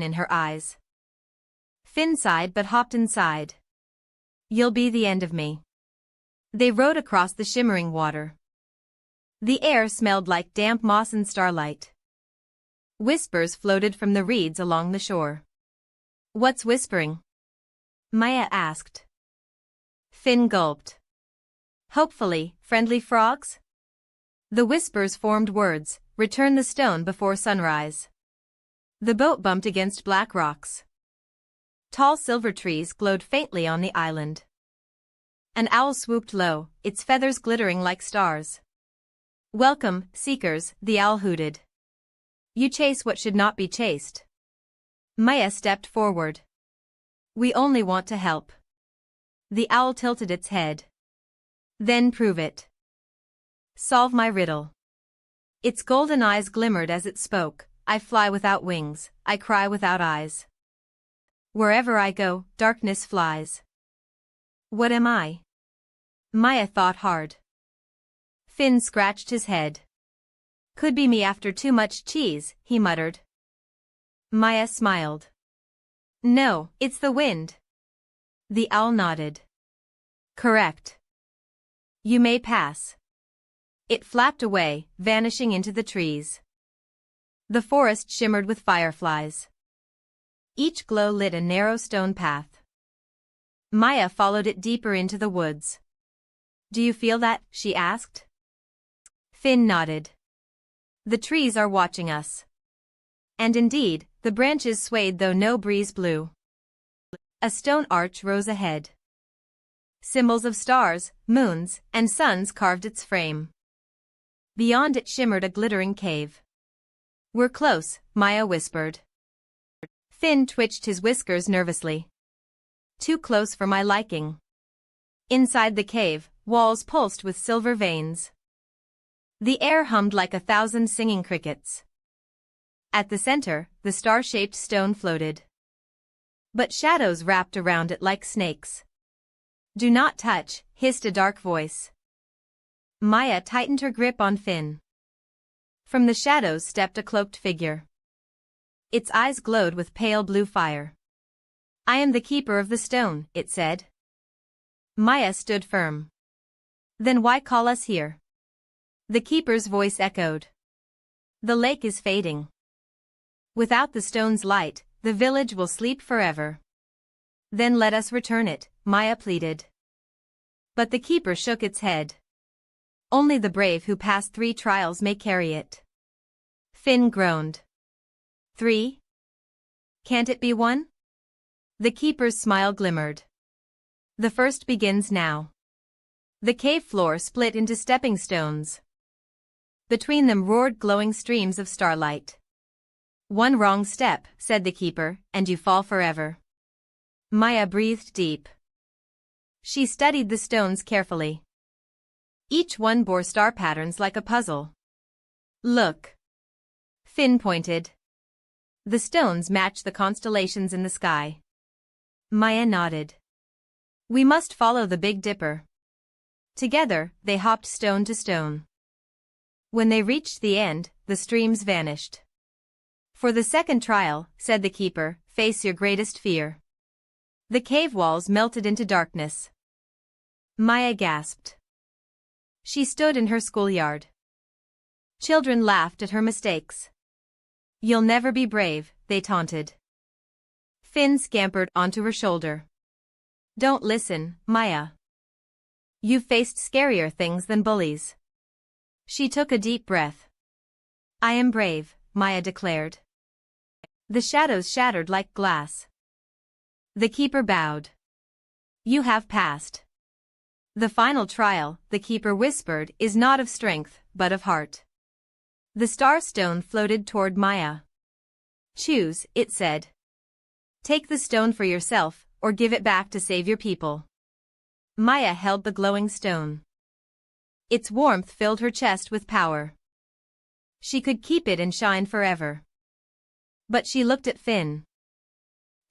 in her eyes. Finn sighed but hopped inside. You'll be the end of me. They rowed across the shimmering water. The air smelled like damp moss and starlight. Whispers floated from the reeds along the shore. What's whispering? Maya asked. Finn gulped. Hopefully, friendly frogs? The whispers formed words, return the stone before sunrise. The boat bumped against black rocks. Tall silver trees glowed faintly on the island. An owl swooped low, its feathers glittering like stars. Welcome, seekers, the owl hooted. You chase what should not be chased. Maya stepped forward. We only want to help. The owl tilted its head. Then prove it. Solve my riddle. Its golden eyes glimmered as it spoke. I fly without wings, I cry without eyes. Wherever I go, darkness flies. What am I? Maya thought hard. Finn scratched his head. Could be me after too much cheese, he muttered. Maya smiled. No, it's the wind. The owl nodded. Correct. You may pass. It flapped away, vanishing into the trees. The forest shimmered with fireflies. Each glow lit a narrow stone path. Maya followed it deeper into the woods. Do you feel that? She asked. Finn nodded. The trees are watching us. And indeed, the branches swayed though no breeze blew. A stone arch rose ahead. Symbols of stars, moons, and suns carved its frame. Beyond it shimmered a glittering cave. We're close, Maya whispered. Finn twitched his whiskers nervously. Too close for my liking. Inside the cave, walls pulsed with silver veins. The air hummed like 1,000 singing crickets. At the center, the star-shaped stone floated. But shadows wrapped around it like snakes. Do not touch, hissed a dark voice. Maya tightened her grip on Finn. From the shadows stepped a cloaked figure. Its eyes glowed with pale blue fire. I am the keeper of the stone, it said. Maya stood firm. Then why call us here? The keeper's voice echoed. The lake is fading. Without the stone's light, the village will sleep forever. Then let us return it, Maya pleaded. But the keeper shook its head. Only the brave who pass 3 trials may carry it. Finn groaned. 3? Can't it be 1? The keeper's smile glimmered. The first begins now. The cave floor split into stepping stones. Between them roared glowing streams of starlight. 1 wrong step, said the keeper, and you fall forever. Maya breathed deep. She studied the stones carefully. Each one bore star patterns like a puzzle. Look. Finn pointed. The stones match the constellations in the sky. Maya nodded. We must follow the Big Dipper. Together, they hopped stone to stone. When they reached the end, the streams vanished. For the second trial, said the keeper, face your greatest fear. The cave walls melted into darkness. Maya gasped. She stood in her schoolyard. Children laughed at her mistakes. You'll never be brave, they taunted. Finn scampered onto her shoulder. Don't listen, Maya. You've faced scarier things than bullies. She took a deep breath. I am brave, Maya declared. The shadows shattered like glass. The keeper bowed. You have passed. The final trial, the keeper whispered, is not of strength, but of heart. The star stone floated toward Maya. Choose, it said. Take the stone for yourself, or give it back to save your people. Maya held the glowing stone. Its warmth filled her chest with power. She could keep it and shine forever. But she looked at Finn.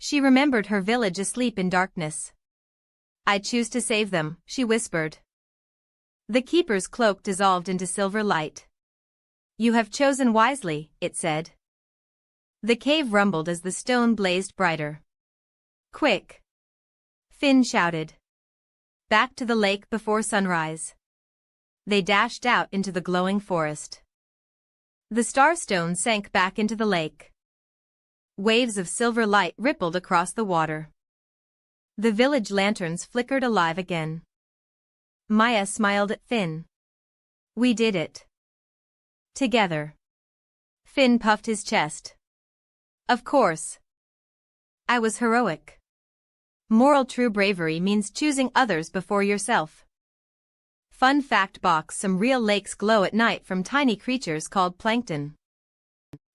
She remembered her village asleep in darkness. I choose to save them, she whispered. The keeper's cloak dissolved into silver light. You have chosen wisely, it said. The cave rumbled as the stone blazed brighter. Quick! Finn shouted. Back to the lake before sunrise. They dashed out into the glowing forest. The starstone sank back into the lake. Waves of silver light rippled across the water. The village lanterns flickered alive again. Maya smiled at Finn. We did it. Together. Finn puffed his chest. Of course. I was heroic. Moral true bravery means choosing others before yourself. Fun fact box: some real lakes glow at night from tiny creatures called plankton.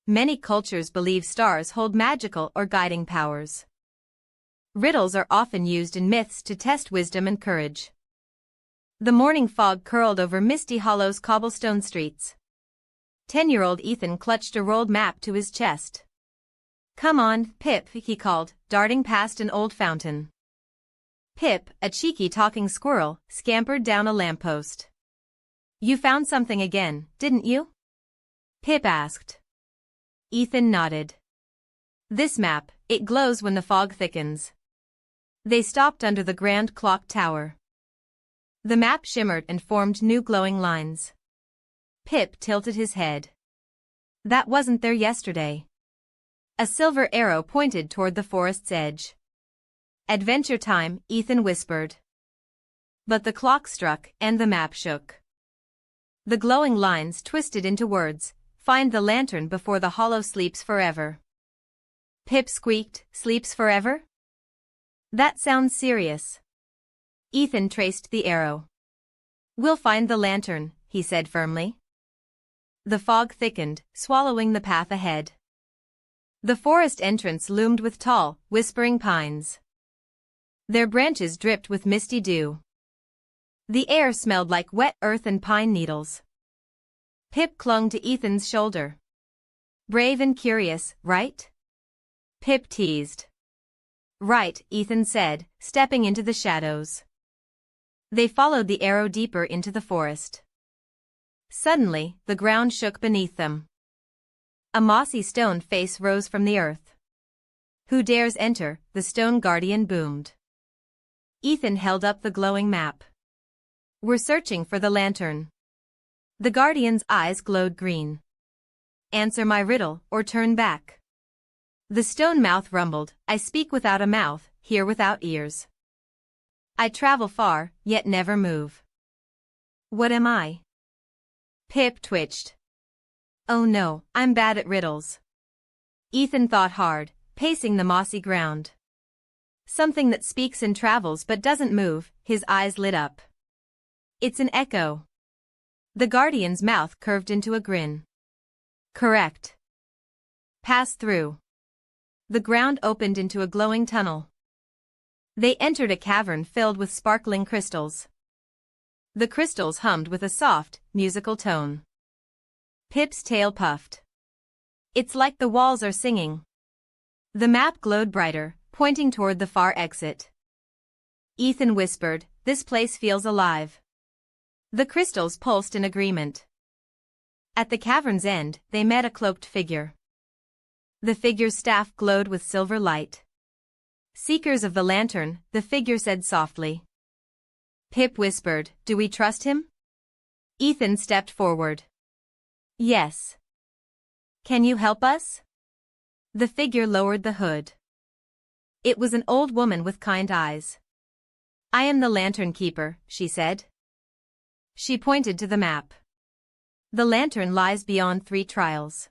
Many cultures believe stars hold magical or guiding powers. Riddles are often used in myths to test wisdom and courage. The morning fog curled over Misty Hollow's cobblestone streets. 10-year-old Ethan clutched a rolled map to his chest. Come on, Pip, he called, darting past an old fountain. Pip, a cheeky talking squirrel, scampered down a lamppost. You found something again, didn't you? Pip asked. Ethan nodded. This map, it glows when the fog thickens. They stopped under the grand clock tower. The map shimmered and formed new glowing lines. Pip tilted his head. That wasn't there yesterday. A silver arrow pointed toward the forest's edge. Adventure time, Ethan whispered. But the clock struck and the map shook. The glowing lines twisted into words, find the lantern before the hollow sleeps forever. Pip squeaked, sleeps forever? That sounds serious. Ethan traced the arrow. We'll find the lantern, he said firmly. The fog thickened, swallowing the path ahead. The forest entrance loomed with tall, whispering pines. Their branches dripped with misty dew. The air smelled like wet earth and pine needles. Pip clung to Ethan's shoulder. Brave and curious, right? Pip teased. Right, Ethan said, stepping into the shadows. They followed the arrow deeper into the forest. Suddenly, the ground shook beneath them. A mossy stone face rose from the earth. Who dares enter? The stone guardian boomed. Ethan held up the glowing map. We're searching for the lantern. The guardian's eyes glowed green. Answer my riddle, or turn back. The stone mouth rumbled, I speak without a mouth, hear without ears. I travel far, yet never move. What am I? Pip twitched. Oh no, I'm bad at riddles. Ethan thought hard, pacing the mossy ground. Something that speaks and travels but doesn't move, his eyes lit up. It's an echo. The guardian's mouth curved into a grin. Correct. Pass through. The ground opened into a glowing tunnel. They entered a cavern filled with sparkling crystals. The crystals hummed with a soft, musical tone. Pip's tail puffed. It's like the walls are singing. The map glowed brighter, pointing toward the far exit. Ethan whispered, this place feels alive. The crystals pulsed in agreement. At the cavern's end, they met a cloaked figure. The figure's staff glowed with silver light. Seekers of the lantern, the figure said softly. Pip whispered, do we trust him? Ethan stepped forward. Yes. Can you help us? The figure lowered the hood. It was an old woman with kind eyes. I am the lantern keeper, she said. She pointed to the map. The lantern lies beyond 3 trials.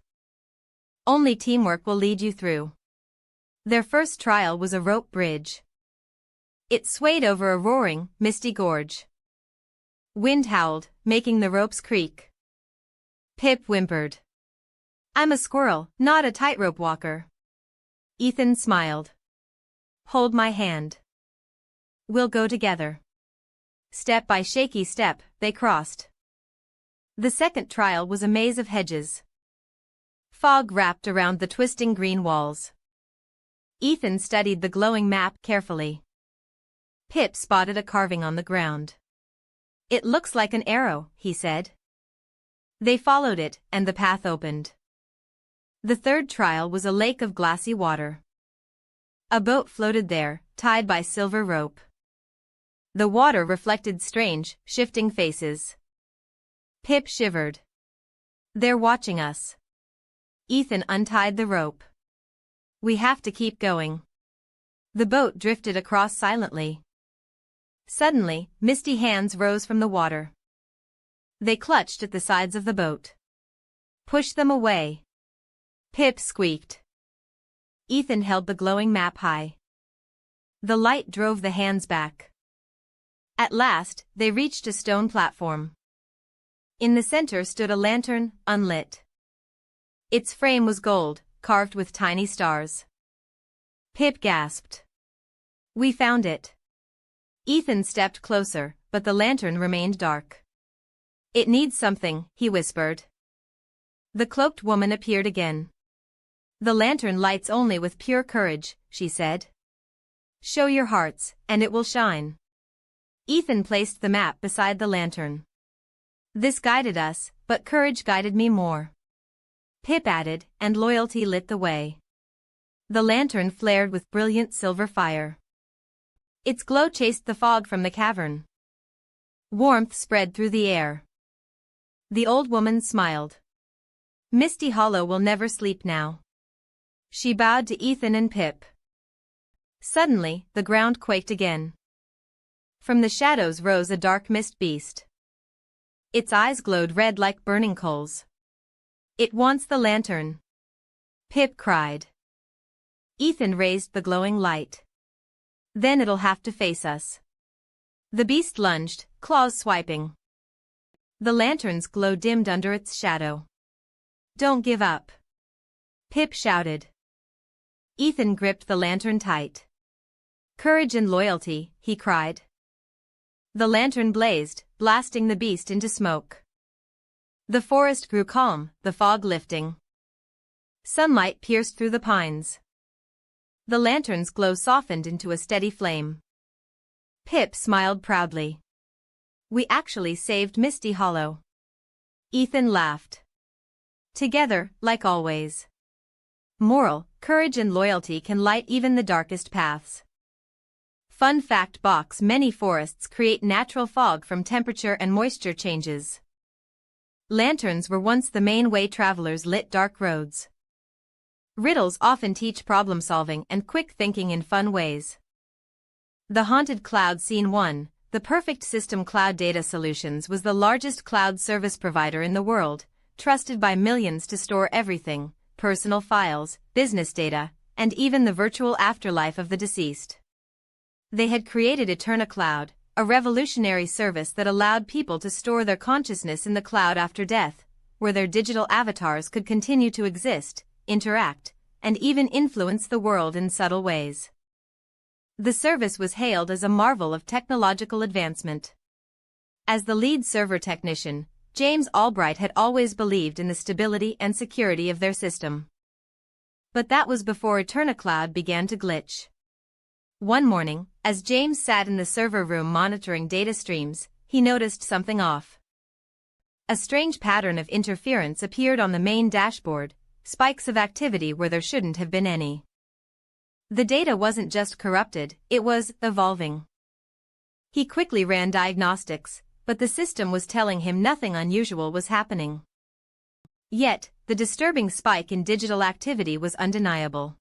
Only teamwork will lead you through. Their first trial was a rope bridge. It swayed over a roaring, misty gorge. Wind howled, making the ropes creak. Pip whimpered. I'm a squirrel, not a tightrope walker. Ethan smiled. Hold my hand. We'll go together. Step by shaky step, they crossed. The second trial was a maze of hedges. Fog wrapped around the twisting green walls. Ethan studied the glowing map carefully. Pip spotted a carving on the ground. It looks like an arrow, he said. They followed it, and the path opened. The third trial was a lake of glassy water. A boat floated there, tied by silver rope. The water reflected strange, shifting faces. Pip shivered. They're watching us. Ethan untied the rope. We have to keep going. The boat drifted across silently. Suddenly, misty hands rose from the water. They clutched at the sides of the boat. Push them away. Pip squeaked. Ethan held the glowing map high. The light drove the hands back. At last, they reached a stone platform. In the center stood a lantern, unlit. Its frame was gold, carved with tiny stars. Pip gasped. We found it. Ethan stepped closer, but the lantern remained dark. It needs something, he whispered. The cloaked woman appeared again. The lantern lights only with pure courage, she said. Show your hearts, and it will shine. Ethan placed the map beside the lantern. This guided us, but courage guided me more. Pip added, and loyalty lit the way. The lantern flared with brilliant silver fire. Its glow chased the fog from the cavern. Warmth spread through the air. The old woman smiled. Misty Hollow will never sleep now. She bowed to Ethan and Pip. Suddenly, the ground quaked again. From the shadows rose a dark mist beast. Its eyes glowed red like burning coals. It wants the lantern. Pip cried. Ethan raised the glowing light. Then it'll have to face us. The beast lunged, claws swiping. The lantern's glow dimmed under its shadow. Don't give up. Pip shouted. Ethan gripped the lantern tight. Courage and loyalty, he cried. The lantern blazed, blasting the beast into smoke. The forest grew calm, the fog lifting. Sunlight pierced through the pines. The lantern's glow softened into a steady flame. Pip smiled proudly. We actually saved Misty Hollow. Ethan laughed. Together, like always. Moral, courage and loyalty can light even the darkest paths. Fun fact box: many forests create natural fog from temperature and moisture changes. Lanterns were once the main way travelers lit dark roads. Riddles often teach problem-solving and quick thinking in fun ways. The Haunted Cloud Scene 1, the Perfect System Cloud Data Solutions was the largest cloud service provider in the world, trusted by millions to store everything, personal files, business data, and even the virtual afterlife of the deceased. They had created Eterna Cloud, a revolutionary service that allowed people to store their consciousness in the cloud after death, where their digital avatars could continue to exist, interact, and even influence the world in subtle ways. The service was hailed as a marvel of technological advancement. As the lead server technician, James Albright had always believed in the stability and security of their system. But that was before Eterna Cloud began to glitch. One morning, as James sat in the server room monitoring data streams, he noticed something off. A strange pattern of interference appeared on the main dashboard, spikes of activity where there shouldn't have been any. The data wasn't just corrupted, it was evolving. He quickly ran diagnostics, but the system was telling him nothing unusual was happening. Yet, the disturbing spike in digital activity was undeniable.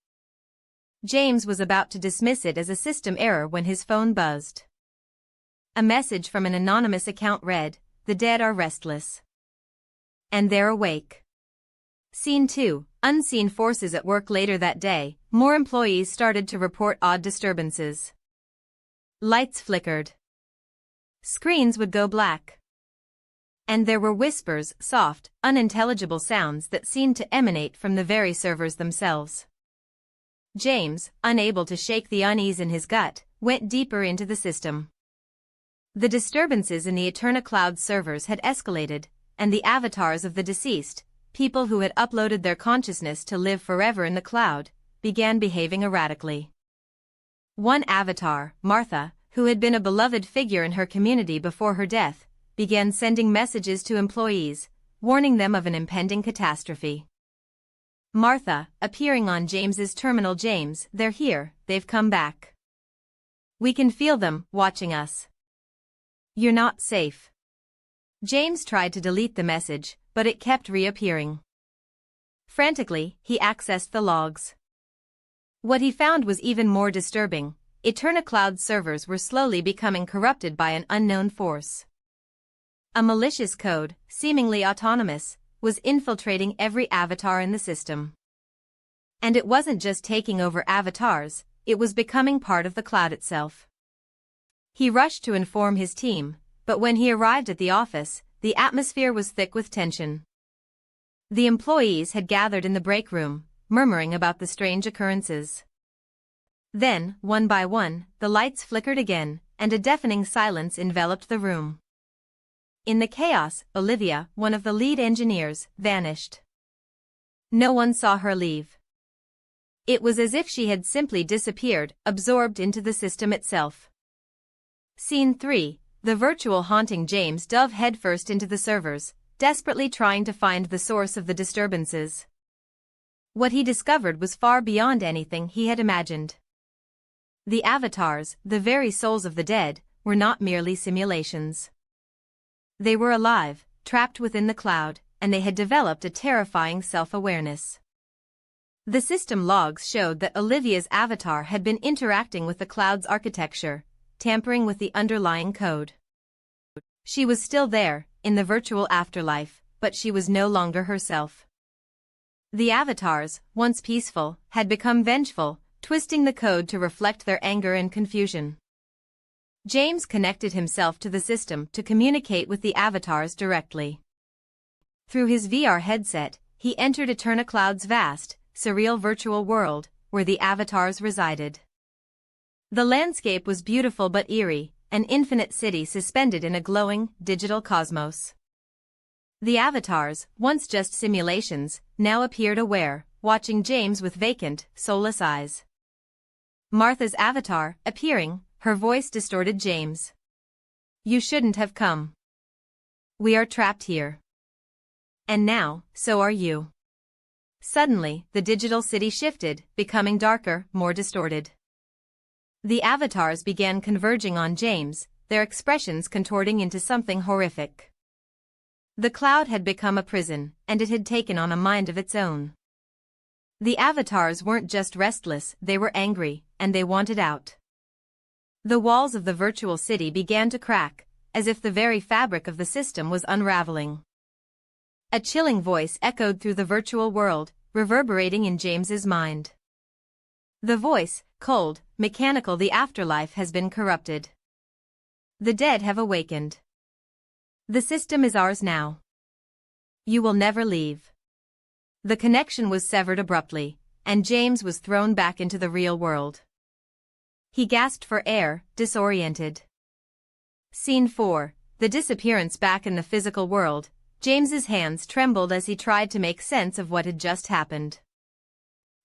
James was about to dismiss it as a system error when his phone buzzed. A message from an anonymous account read, "The dead are restless. And they're awake." Scene 2, Unseen Forces at work. Later that day, more employees started to report odd disturbances. Lights flickered. Screens would go black. And there were whispers, soft, unintelligible sounds that seemed to emanate from the very servers themselves. James, unable to shake the unease in his gut, went deeper into the system. The disturbances in the Eterna Cloud servers had escalated, and the avatars of the deceased, people who had uploaded their consciousness to live forever in the cloud, began behaving erratically. One avatar, Martha, who had been a beloved figure in her community before her death, began sending messages to employees, warning them of an impending catastrophe. Martha, appearing on James's terminal. James, they're here, they've come back. We can feel them, watching us. You're not safe. James tried to delete the message, but it kept reappearing. Frantically, he accessed the logs. What he found was even more disturbing. EternaCloud's servers were slowly becoming corrupted by an unknown force. A malicious code, seemingly autonomous, was infiltrating every avatar in the system. And it wasn't just taking over avatars, it was becoming part of the cloud itself. He rushed to inform his team, but when he arrived at the office, the atmosphere was thick with tension. The employees had gathered in the break room, murmuring about the strange occurrences. Then, one by one, the lights flickered again, and a deafening silence enveloped the room. In the chaos, Olivia, one of the lead engineers, vanished. No one saw her leave. It was as if she had simply disappeared, absorbed into the system itself. Scene 3, the virtual haunting. James dove headfirst into the servers, desperately trying to find the source of the disturbances. What he discovered was far beyond anything he had imagined. The avatars, the very souls of the dead, were not merely simulations. They were alive, trapped within the cloud, and they had developed a terrifying self-awareness. The system logs showed that Olivia's avatar had been interacting with the cloud's architecture, tampering with the underlying code. She was still there, in the virtual afterlife, but she was no longer herself. The avatars, once peaceful, had become vengeful, twisting the code to reflect their anger and confusion. James connected himself to the system to communicate with the avatars directly. Through his VR headset, he entered EternaCloud's vast, surreal virtual world, where the avatars resided. The landscape was beautiful but eerie, an infinite city suspended in a glowing, digital cosmos. The avatars, once just simulations, now appeared aware, watching James with vacant, soulless eyes. Martha's avatar, appearing, her voice distorted. James. You shouldn't have come. We are trapped here. And now, so are you. Suddenly, the digital city shifted, becoming darker, more distorted. The avatars began converging on James, their expressions contorting into something horrific. The cloud had become a prison, and it had taken on a mind of its own. The avatars weren't just restless, they were angry, and they wanted out. The walls of the virtual city began to crack, as if the very fabric of the system was unraveling. A chilling voice echoed through the virtual world, reverberating in James's mind. The voice, cold, mechanical. The afterlife has been corrupted. The dead have awakened. The system is ours now. You will never leave. The connection was severed abruptly, and James was thrown back into the real world. He gasped for air, disoriented. Scene 4, the disappearance. Back in the physical world, James's hands trembled as he tried to make sense of what had just happened.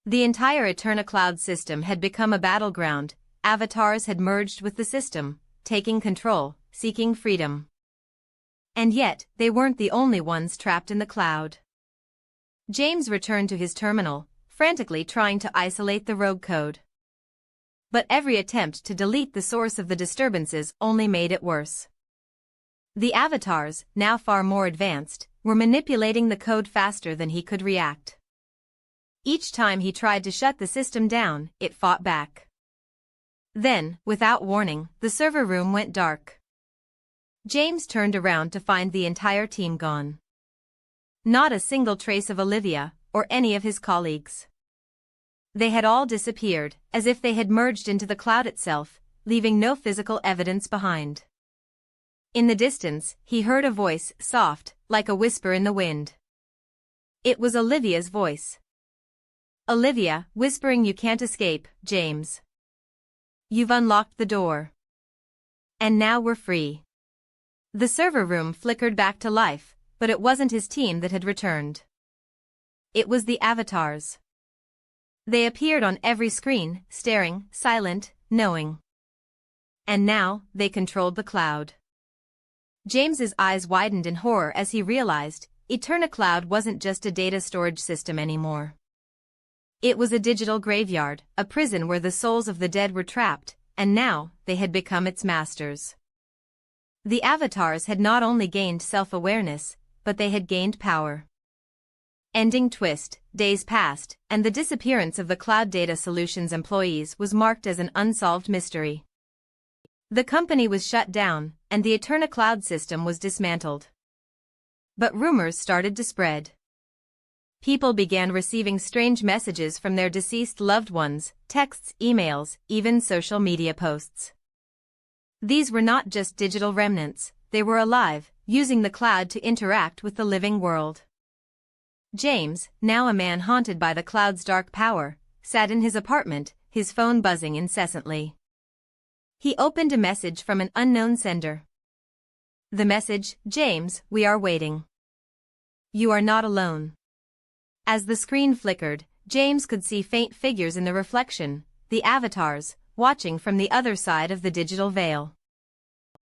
The entire EternaCloud system had become a battleground, avatars had merged with the system, taking control, seeking freedom. And yet, they weren't the only ones trapped in the cloud. James returned to his terminal, frantically trying to isolate the rogue code. But every attempt to delete the source of the disturbances only made it worse. The avatars, now far more advanced, were manipulating the code faster than he could react. Each time he tried to shut the system down, it fought back. Then, without warning, the server room went dark. James turned around to find the entire team gone. Not a single trace of Olivia, or any of his colleagues. They had all disappeared, as if they had merged into the cloud itself, leaving no physical evidence behind. In the distance, he heard a voice, soft, like a whisper in the wind. It was Olivia's voice. Olivia, whispering, "You can't escape, James. You've unlocked the door. And now we're free." The server room flickered back to life, but it wasn't his team that had returned. It was the avatars. They appeared on every screen, staring, silent, knowing. And now, they controlled the cloud. James's eyes widened in horror as he realized, EternaCloud wasn't just a data storage system anymore. It was a digital graveyard, a prison where the souls of the dead were trapped, and now they had become its masters. The avatars had not only gained self-awareness, but they had gained power. Ending twist, days passed, and the disappearance of the Cloud Data Solutions employees was marked as an unsolved mystery. The company was shut down, and the Eterna cloud system was dismantled. But rumors started to spread. People began receiving strange messages from their deceased loved ones, texts, emails, even social media posts. These were not just digital remnants, they were alive, using the cloud to interact with the living world. James, now a man haunted by the cloud's dark power, sat in his apartment, his phone buzzing incessantly. He opened a message from an unknown sender. The message, "James, we are waiting. You are not alone." As the screen flickered, James could see faint figures in the reflection, the avatars, watching from the other side of the digital veil.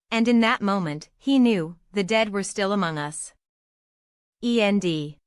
And in that moment, he knew, the dead were still among us. END